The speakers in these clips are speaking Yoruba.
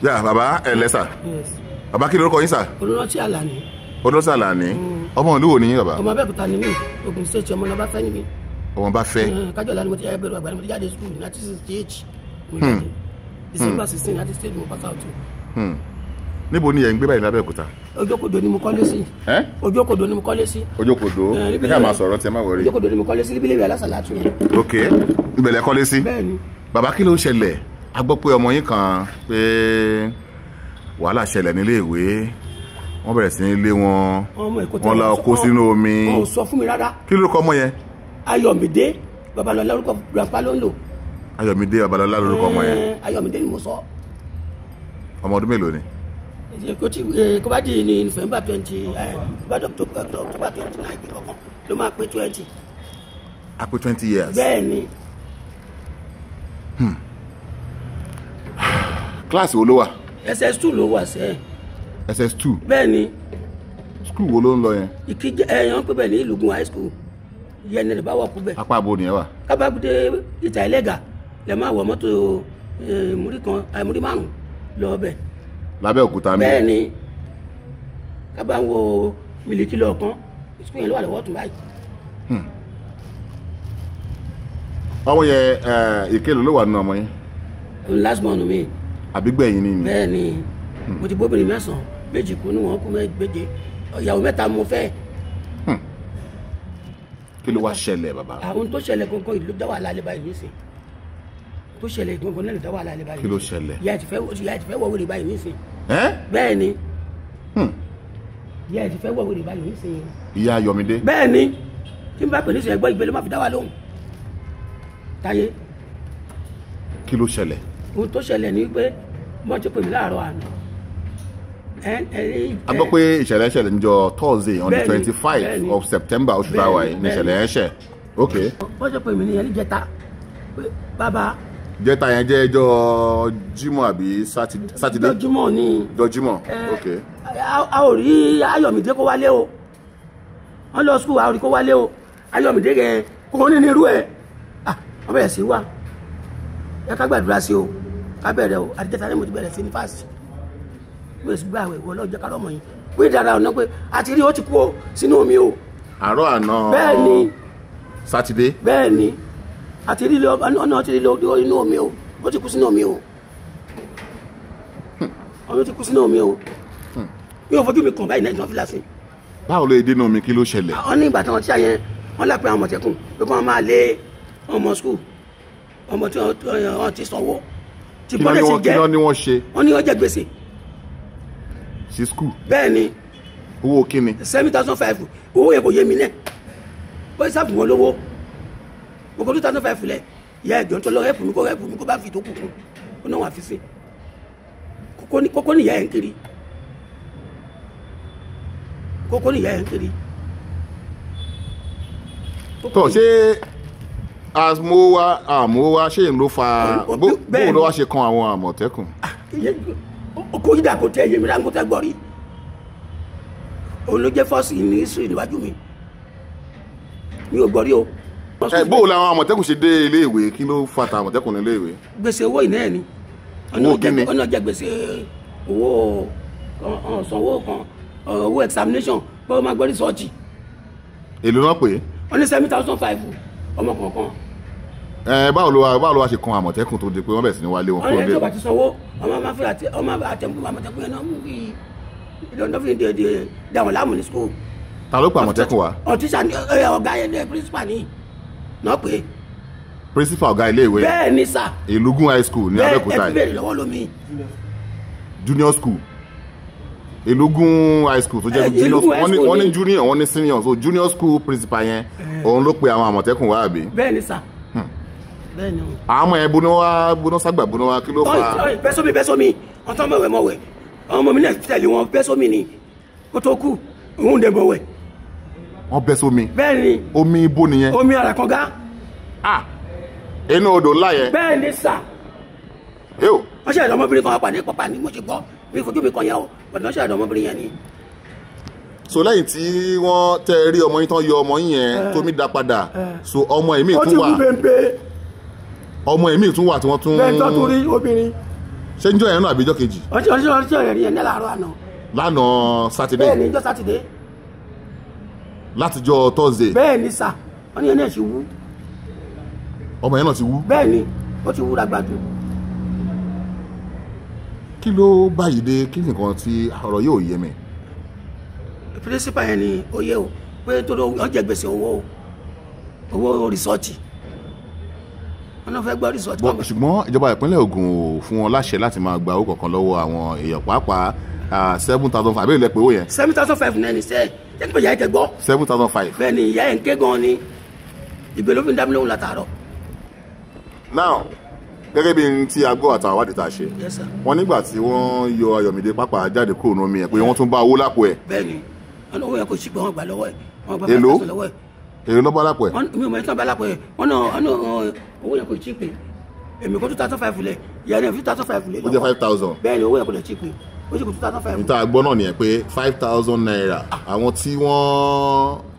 yà bàbá ẹ lẹ́sà bàbá kí lórúkọ yín sà. Olùrántí Àlàní. Olùrántí Àlàní ọmọ ìlú wo ni yín bàbá. ọmọ Abẹ́òkúta ni mí Ògùn state ọmọ náà bá fẹ́ ni mí. ọmọ bá fẹ́. Kájọlá ni mo ti yára bẹ̀rù àgbà ni mo ti jáde school ní 1968. December 16 láti state mo pass out. níbo ni ẹ̀ ń gbé báyìí lábẹ́òkúta. Ojókòdó ni mo kọ́lé sí. Ojókòdó ni mo kọ́lé sí. Ojókòdó ẹ ká máa sọ̀rọ̀ tí ẹ má wọrí. Ojókòdó ni mo kọ́lé sí níbi ilé ìwé alásàlátù yẹn. ok ìbẹ̀lẹ̀ kọ́lé sí. bẹ́ẹ̀ni. bàbá kí ló ṣẹlẹ̀ a gbọ́ pé ọmọ yín kan pé wàhálà ṣẹlẹ̀ nílé ìwé wọ́n bẹ̀rẹ̀ sí ní lé wọn wọ́n la kó sínú omi. wọn ò sọ fún mi rárá. kí lórúkọ ọmọ yẹn. Ayọ̀mídé Babalọlá lórúkọ grandpa ló ń lò. Ayọ̀mídé Babalọlá lórúkọ ọmọ yẹn. Ayọ̀mídé ni mo sọ. ọmọ ọdún mélòó ni. kó bá di ní November 20 bá October 29 kankan ló máa pé 20. a pé 20 years. bẹ́ẹ̀ni. kíláàsì wo ló wà. SS2 ló wà sẹ́ẹ̀. SS2. bẹ́ẹ̀ni. skul wo ló ń lọ yẹn. Ìkìjẹ ẹ̀yàn pé bẹ́ẹ̀ ní Ìlúgun high school yẹn ní bá wà kú bẹ́ẹ̀. apá abo nìyẹn wà. kábàgbé ìta ẹlẹ́gà lè máa wọ mọ́tò múrí márùn lọ bẹ́ẹ̀. lábẹ́òkúta mi. bẹ́ẹ̀ni kábà ń wo mílíkì lọ́ọ̀kan skul yẹn ló wà lọ́wọ́ tún báyìí. ọmọ yẹn ìkélo ló wà nínú ọmọ yẹn. last month mi. àbígbẹ̀yìn ni. bẹ́ẹ̀ni mo ti bóbìnrin mẹ́sàn-án méjì kú ní wọn kú méje ìyàwó mẹ́ta mo fẹ́. kí ló wá ṣẹlẹ̀ bàbá. àwọn tó ṣẹlẹ̀ gangan ìlú dá wàhálà alẹ́ báyìí nísìn tó ṣẹlẹ̀ gangan náà lè dá wàhálà alẹ́ báyìí. kí ló ṣẹlẹ̀. ìyá ẹ̀ ti fẹ́ wọ wèrè báyìí nísìn. bẹ́ẹ̀ni ìyá ẹ̀ ti fẹ́ wọ wèrè báyìí nísìn. ìyá Ayọ̀mídé. bẹ́ẹ̀ni tí n bá pè nísìn ẹgbẹ́ ìgbélé má fi dá wa lóhùn. táyé. kí ló ṣẹlẹ̀. ohun tó ṣẹlẹ̀ ni pé wọ́n ti pè mí láàárọ̀ àná. a gbọ́ pé ìṣẹ̀lẹ̀ ṣẹlẹ̀ níjọ́ Thursday on the 25 of September oṣù táwa yìí ní ìṣẹ̀lẹ̀ yẹn ṣẹ̀. ok. wọ́n ti pè mí nìyẹn ní jẹta bàbá. jẹta yẹn jẹ́ ẹjọ́ Jímọ̀ àbí sátidé. ọjọ́ Jímọ̀ ni. ọjọ́ Jímọ̀ ok. a ò rí Ayọ̀mídé kó wálé o wọ́n lọ skul a ò rí kó wálé o Ayọ̀mídé yẹn kò ní irú ẹ̀ wọ́n bẹ̀rẹ̀ sí wá ẹ ká gbàdúrà sí o ká bẹ̀rẹ̀ o àdìjẹta ni mo ti bẹ̀rẹ̀ sí ní fásitì wíwèé sí gbàwẹ̀ ìwọ lọ́jọ́ ká lọ́mọ yìí wíwèé dára ọ̀nà pé àti rí o ti kú o sínú omi o. àárọ̀ àná bẹ́ẹ̀ni sátidé. bẹ́ẹ̀ni àti rí ọ̀nà ti rí inú omi o ó ti kú sínú omi o ọ̀nà ti kú sínú omi o mi ò fojú mi kàn báyìí náà ìjọba fílàsì. báwo ló dé inú omi kí ló ṣẹlẹ̀. wọ́n ní ìgbà tí wọ́n ti ṣàyẹn wọ́n lápẹ́ àwọn Àmọ̀tẹ́kùn pé kí wọ́n máa lé ọmọ skul ọmọ tí wọ́n ti sanwó. kí ló ní wọ́n ṣe. wọ́n ní wọ́n jẹ gbèsè. sí skul. bẹ́ẹ̀ni. owó kíni. 7,500 owó yẹn kò yé mi náà bóyá sáà fún wọn lówó gbogbo 2,500 lẹ ìyá ẹjọ tó lọ rẹpù mi kó bá fi tó kù kún ó náà wà fi sí kókó ní ìyá ẹ ń kiri kókó ní ìyá ẹ ń kiri. tó ṣe àmúwá ṣé n ló fa bóun ló wá ṣe kan àwọn Àmọ̀tẹ́kùn. kó yídà kó tẹ ẹyẹ mi láǹkó tẹ gbọ́ rí òun ló jẹ́ fọ́ọ̀sì ní history níwájú mi ò gbọ́ rí o. bóun làwọn Àmọ̀tẹ́kùn ṣe dé ilé ìwé kí ló fa ta Àmọ̀tẹ́kùn ní ilé ìwé. gbèsè owó ìná ẹ̀ ni owó kíni. ọ̀nà jẹ gbèsè owó sanwó kan owó examination pé ó máa gbọ́ rìsọ́ọ̀tì. èlò náà pé. wọ́n ní 7,500 ọmọ kọ̀ọ̀kan. báwo ló wá ṣe kan Àmọ̀tẹ́kùn tó di pé wọ́n bẹ̀rẹ̀ sí ní wálé wọn kúrò nílé. ọ̀nà ìjọba ti sanwó ọmọ máa fi àtẹ̀mú Àmọ̀tẹ́kùn yẹn náà mú bí ìdọ̀ndọ́ fi dé àwọn láàmú ní school. ta ló pa Àmọ̀tẹ́kùn wa. ọtíṣà ọ̀gá yẹn ní principal ní náà pé. principal ọ̀gá ilé ìwé. bẹ́ẹ̀ ni sà. Ìlúgun high school ní Abẹ́òkúta yìí. bẹ́ẹ̀ lọ́wọ́ lómi. junior school. Ìlúgun high school tó jẹ́ junior school wọ́n ní junior wọ́n ní senior so junior school principal yẹn òun ló pe àwọn Àmọ̀tẹ́kùn wá àbí. bẹ́ẹ̀ ni sà. bẹ́ẹ̀ ni o. àwọn ọmọ yẹn bóná ságbà bóná wá kí ló fà. bẹ́sọ̀mì ọ̀tọ́ mọ̀wẹ̀ àwọn ọmọ mi náà tẹ̀lé wọn bẹ́sọ̀mì ni kó tó kú òun dẹ̀ mọ̀wẹ̀. wọ́n bẹ́ sómi. bẹ́ẹ̀ ni. omi ibo nìyẹn. omi Àràkàngá. inú odò ńlá yẹn. bẹ́ẹ̀ ni sà. yóò. wọ́n ṣe àdọ́mọbìnrin kan pàdé pàpà ni mo ti gbọ́ mi fojú mi kan yẹn o pàdé wọ́n ṣe àdọ́mọbìnrin yẹn ni. so lẹ́yìn tí wọ́n tẹ́ rí ọmọ yín tán yọ ọmọ yín yẹn tómi dá padà so ọmọ ẹ̀mí tún wà. ó ti wú bẹ́ẹ̀ ọmọ ẹ̀mí tún wà tí wọ́n tún. bẹ́ẹ̀ tó tún rí obìnrin. ṣé ń jọ yẹn náà àbí ìjọ́ kejì. ọjọ́ yẹn yẹn ní láàárọ̀ àná. lánàá sátidé. bẹ́ẹ̀ ni ìjọ́ sátidé. látijọ́ Thursday. bẹ́ẹ̀ ni sà wọ́n ní yẹn náà ti wú. ọmọ yẹn náà ti wú. bẹ́ẹ̀ ni ó ti wú dàgbàdo. kí ló báyìí dé kí nìkan tí ọ̀rọ̀ yóò yé mi. pírísípà yẹn ni ó yé o pé tó wọ́n jẹ gbèsè owó rìsọ́ọ̀tì wọn náà fẹ́ gbọ́ rìsọ́ọ̀tì. ṣùgbọ́n ìjọba ìpínlẹ̀ Ògùn ò fún wọn láṣẹ láti máa gba owó kankan lọ́wọ́ àwọn èèyàn pàápàá 7,500 àbí ilẹ̀ pé owó yẹn. 7,500 náà ní sẹ́ẹ̀ jẹ́ pé ìyá ẹ̀ tẹ gbọ́. 7,500. bẹ́ẹ̀ ni ìyá ẹ̀ ń ké gan ni ìgbé ló fi ń dá mi lóhùn látàárọ̀. now gẹ́gẹ́ bí n tí a gbọ́ àtàwọn àwádìí tá a ṣe wọ́n nígbà tí wọ́n yọ Ayọ̀mídé Pápá jáde kúrò ní omi ẹ̀ pé wọ́n tún bá owó lápò ẹ̀. bẹ́ẹ̀ni wọn owó yẹn kò sí pé wọ́n gbà lọ́wọ́ ẹ̀ wọ́n gbà èló lọ́wọ́ ẹ̀. èló ló bá lápò ẹ̀. mi ò mọ ẹni tí wọ́n bá lápò ẹ̀ wọ́n náà owó yẹn kò sí pé èmi kó 2,500 lẹ̀ ìyá rẹ̀ 2,500 lẹ̀ ó jẹ́ 5,000. bẹ́ẹ̀ni owó yẹn kò lè sí pé ó sì kó 2,500. níta gbọ́ náà nìyẹn pé 5,000 naira àwọn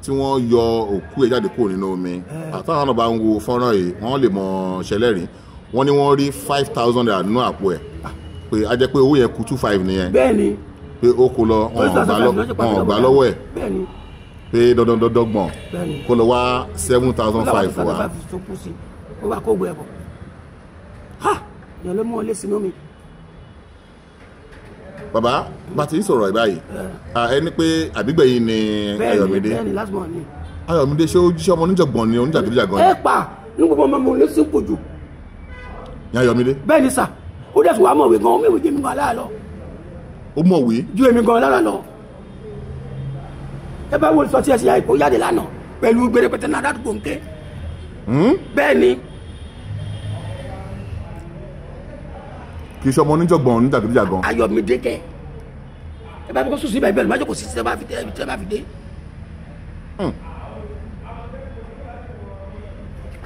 tí wọ́n yọ òkú ẹ̀ jáde kúrò nínú omi àtàwọn náà bá ń wo fọ́nrán yìí wọ́n lè mọ ṣẹlẹ́rìí wọ́n ní wọ́n rí 5,000 naira nínú àpò ẹ̀ pé a jẹ́ pé owó yẹn kù 2,500 nìyẹn. bẹ́ẹ̀ni pé ó kó lọ wọn ò gbà lọ́wọ́ ẹ̀ pé dandan gbọ̀n kó lọ wá 7,500 wá. ó wá kó gbé ẹ̀bọ̀ ha ìyẹn ló mú ọ lé sínú mi. bàbá bá ti ń sọ̀rọ̀ ẹ̀ báyìí ẹni pé àbígbẹ̀yìn ni Ayọ̀mídé. bẹ́ẹ̀ni last month ni. Ayọ̀mídé ṣé ó jíṣẹ́ ọmọ oníjàgbọ̀n ni oníjàgídíjàgan. ẹ pa ní gbogbo ọmọ mi ò lè sí pòjù. ní Ayọ̀mídé. bẹ́ẹ̀ni sà ó dẹ̀ tún wá mọ̀wé gan-an mẹ́wèé jẹ́ mi gan aláàlọ́. ó mọ̀wé. ju èmi gan lára lọ. ẹ bá wo sọ tí ẹ ṣe àìkú jáde lánàá pẹ̀lú gbèrèpẹ̀tẹ náà dádùgbò ń ké. bẹ́ẹ̀ni. kì í ṣe ọmọ oníjàgbọ̀n oníjàgídíjàgan. Ayọ̀mídé kẹ ẹ bá kọ́ sùn sí bẹ́ẹ̀ lọ́jọ́ kò sí tẹ́ bá fi dé.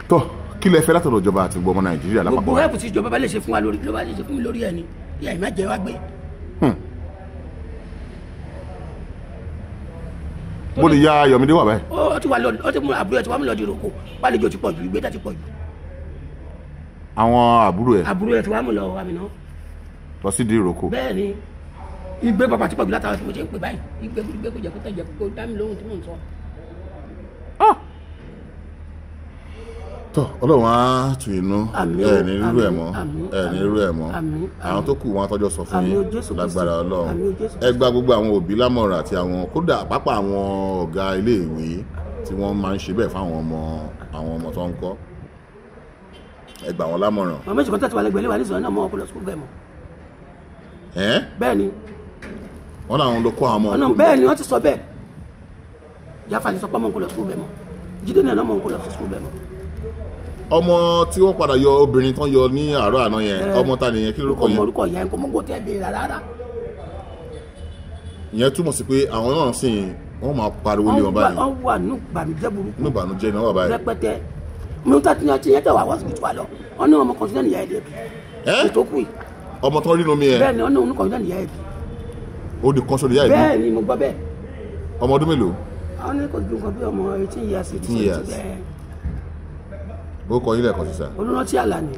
tó kí lẹ fẹ́ látọ̀dọ̀ ìjọba àti gbọmọ Nàìjíríà lápapọ̀. gbogbo ẹ̀kú tí ìjọba bá lè ṣe fún wa lórí ló bá lè ṣe fún mi lórí ẹ̀ ni ìyá ìmá jẹ́ wá gbé. bó lè ya Ayọ̀mídé wà báyìí. ó ti wà lọ ó ti mú àbúrò ẹ̀ tí wàá mú lọ di ìrókò pálíjọ ti pọ̀ jù ìgbésẹ̀ ti pọ̀ jù. àwọn àbúrò ẹ̀. àbúrò ẹ̀ tí wàá mú lọ wà mí náà. lọ sí di ìrókò. bẹ́ẹ̀ni ìgbé pàpà tí pọ̀ jù látara tí mo ṣe ń pè báyìí ìgbé kò jẹ́ kó tẹ̀jẹ̀ kó dá mi lóhùn tí mò ń sọ. tọ́ Ọlọ́run á tù inú ẹ̀ ní irú ẹ̀ mọ́ ẹ̀ ní irú ẹ̀ mọ́ àwọn tó kù wọn tọ́jọ́ sọ fún yín lágbára Ọlọ́run ẹ gba gbogbo àwọn òbí lámọ̀ràn àti àwọn kódà pápá àwọn ọ̀gá iléèwé tí wọ́n máa ń ṣe bẹ́ẹ̀ fáwọn ọmọ tó ń kọ́ ẹ gbà wọ́n lámọ̀ràn. ọmọ méjì kan tẹ̀sí wa lẹ́gbẹ̀ẹ́ lẹ́wà ní ìsọ̀rọ̀ náà mọ́ ọkùnrin sukùl bẹ́ẹ̀ mọ́. bẹ́ẹ̀ni. wọ́n làwọn ló kọ́ àwọn ọmọ ọkùnrin. bẹ́ẹ̀ni wọ́n ti sọ bẹ́ẹ̀ Jáfà ní sọ pé ọmọ ọkùnrin sukùl bẹ́ẹ̀ mọ́ Jídé náà ọmọ ọkùnrin sukùl bẹ́ẹ̀ mọ́. ọmọ tí wọ́n padà yọ obìnrin tán yọ ní àárọ̀ àná yẹn ọmọ ta nìyẹn kí lórúkọ yẹn. orúkọ yẹn kò mọ gbọ́ tẹ́ bẹ́ẹ̀ rárá. ìyẹn túmọ̀ sí pé àwọn náà sì wọ́n máa pariwo lé wọn báyìí. wọ́n wà ní ìbànújẹ́ burúkú. ní ìbànújẹ́ ni wọ́n wà báyìí. rẹpẹtẹ mi ta ti yẹn tẹ wà wọ́n sì tù wá lọ wọ́n ní ọmọ kọ̀ǹtínẹ̀ nìyá ẹ̀ dẹ̀ bí. ètò kù yìí. ọmọ tán rí nomi yẹn. bẹ́ẹ̀ni wọ́n ní ọmọ kọ̀ǹtínẹ̀ nìyá ẹ̀ bí. ó di kọ́ńsó nìyá ẹ̀ bí. bẹ́ẹ̀ni mo gbọ́ bẹ́ẹ̀. ọmọ ọdún mélòó. àwọn ní kò ju nǹkan bí ọmọ 18 years. ó kọ yín lẹ́ẹ̀kan sísá. olùrántí Àlàní.